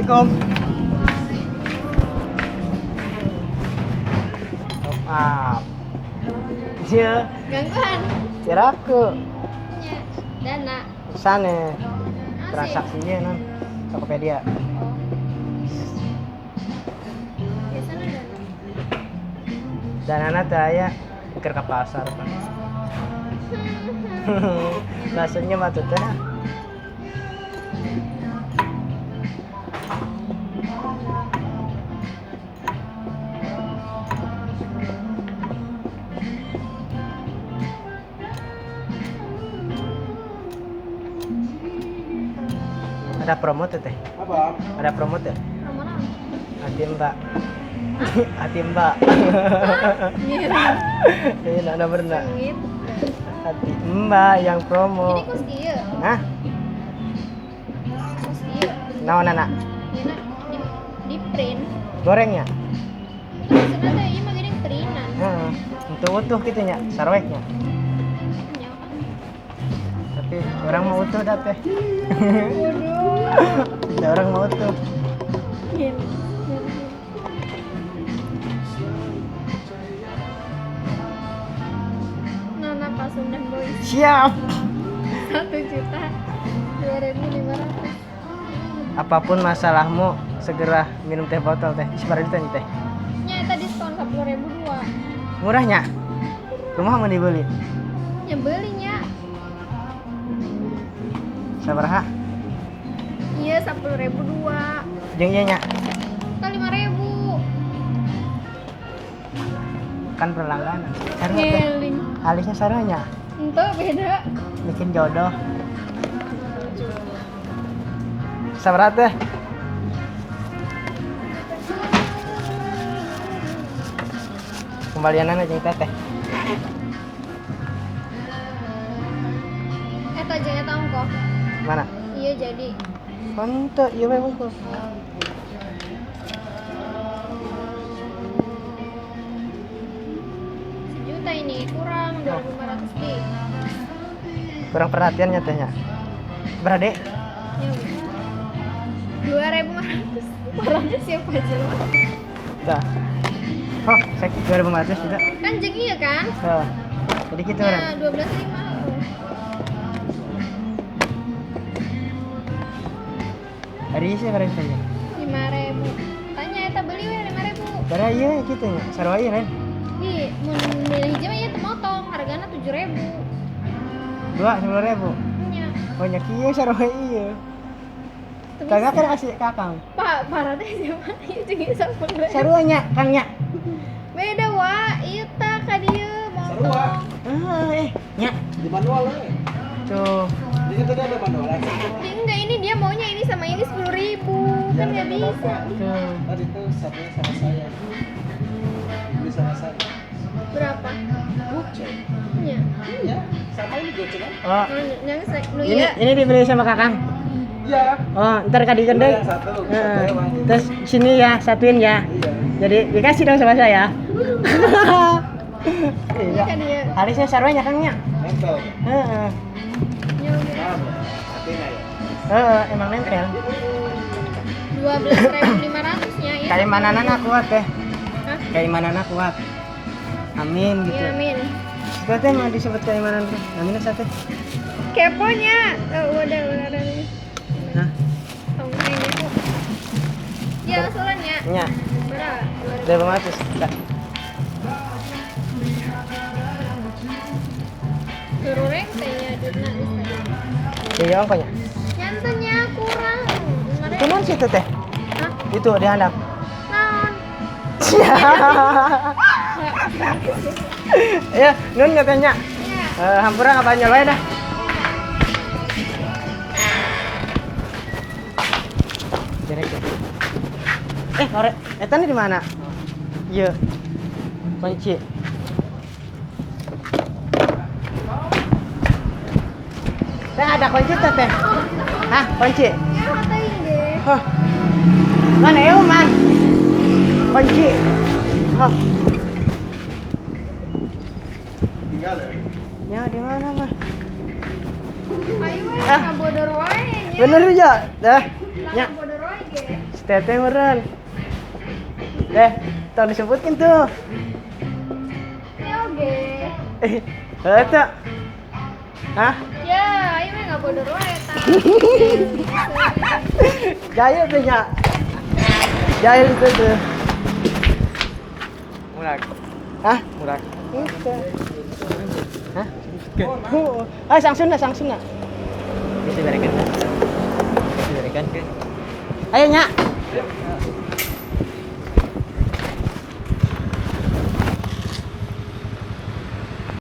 Assalamualaikum. Top up. Iya. Gangguan. Kira aku. Ya, dana. Sana. Transaksinya non. Tokopedia. Oh. Biasanya dana. Dan anak ya ke pasar kan. Rasanya mah tuh teh. Ada promo tuh teh. Apa? Ada promo tuh. Promo naon? Hati mbak. Hati mbak. Ngirim. Ini ada bener. Sengit. Hati mbak yang promo. Ini kos kieu. Hah? Kos kieu. Naon anak? Ieu di print. Gorengnya? Maksudnya teh ieu mah geuning printan. Heeh. Untuk utuh gitu nya, sarweknya. Nya kan. Tapi orang mau utuh dah teh. Waduh. Ada orang mau utuh. Gini. Nona Pasundan Boys Siap. 1.2.500. Apapun masalahmu, segera minum teh botol teh. Seberapa juta nih teh? Nya eta diskon 10.000 dua. Murahnya? Rumah mau dibeli? Ya belinya. Sabaraha? Iya 10.000 dua. Jeung ieu nya Kali 5.000. kan perlangganan. Sarua teh. Ngeling. Alisnya saranya Ente beda. bikin jodoh. Sabaraha teh? Kembalianana jeung teteh. Eta jeung eta ongkoh. Mana? Iya jadi. Henteu ieu we unggul. Sejuta ini kurang 2.500 di. Kurang perhatiannya tehnya. Berade? Ya udah. 2.500. Parahnya siapa aja lo? Dah. Oh, saya 2.500 juga. Kan jeung iya kan? Tuh. Jadi gitu orang. Ya 12.500. Hari ini sih hari saja. 5.000. Tanya eta beli we 5.000. Karena iya gitu ya. Sarwa ieu lain. Di mun milih hiji mah ieu teu motong, hargana 7.000. 10.000. Nya. Banyak ieu sarwa ieu. Teu Kagak bisa. kan kasih kakang. Pak, parah teh siapa? Ieu jeung ieu 10.000. Sarua nya, Kangnya. Beda wa, ieu tah ka dieu Sarua. motong. Nya. Di manual we. Tuh. Di situ ada manual. Enggak, ini dia maunya ini sama ini 10.000. Kan enggak bisa. Tuh. Tadi itu satunya sama saya. Beli sama saya. Berapa? Goceng. Nya. Iya, sama ini goceng kan? Oh, Yang nu ini iya. dibeli sama kakang. Iya. Oh, ntar kadikan deh. Yang satu. Heeh. Satu yang Terus sini ya, satuin ya. Iya. Jadi dikasih dong sama saya. Ini Iya. kan dia. Alisnya sarwanya Kangnya. Nempel. Heeh. Nya udah. Paham ya? Hatinya ya. Heeh, emang nempel. 12.500 nya ya. Kaimanana kuat teh. Hah? Kaimanana kuat. Amin gitu. Ya amin. Itu teh mau disebut keimanan tuh. Amin sate. Keponya. Oh, udah nih. Hah? Tong ini kok. Ya, soalnya. Nya. Berapa? 2.500. Enggak. Suruh reng tehnya dina Iya, ongkonya. Nyantennya kurang. Itu non situ teh. Hah? Itu di handap. Naon? Ya, nun katanya. Ya. Hampura ngabanyol wae dah. Jerek. Korek. Eta nih di mana? Iya. Kunci. Teh ada kunci tuh teh. Hah, kunci. Ya, hatain deh. Hah. Mana ya, Man? Kunci. Hah. Tinggal ya. Ya di mana, mah? Ayo, Ah. ngabodor wae nya. Bener ya? Dah. Ya. Ngabodor wae ge. Teteh meren. Tolong disebutkan tuh. Ya oke. Eta. Hah? Ya, ayo mah nggak bodoh eta. Jahil tuh nya. Jahil itu tuh. Murak. Hah? Murak. Hah? Ah, sangsun na. Bisa berekan. Ayo nya.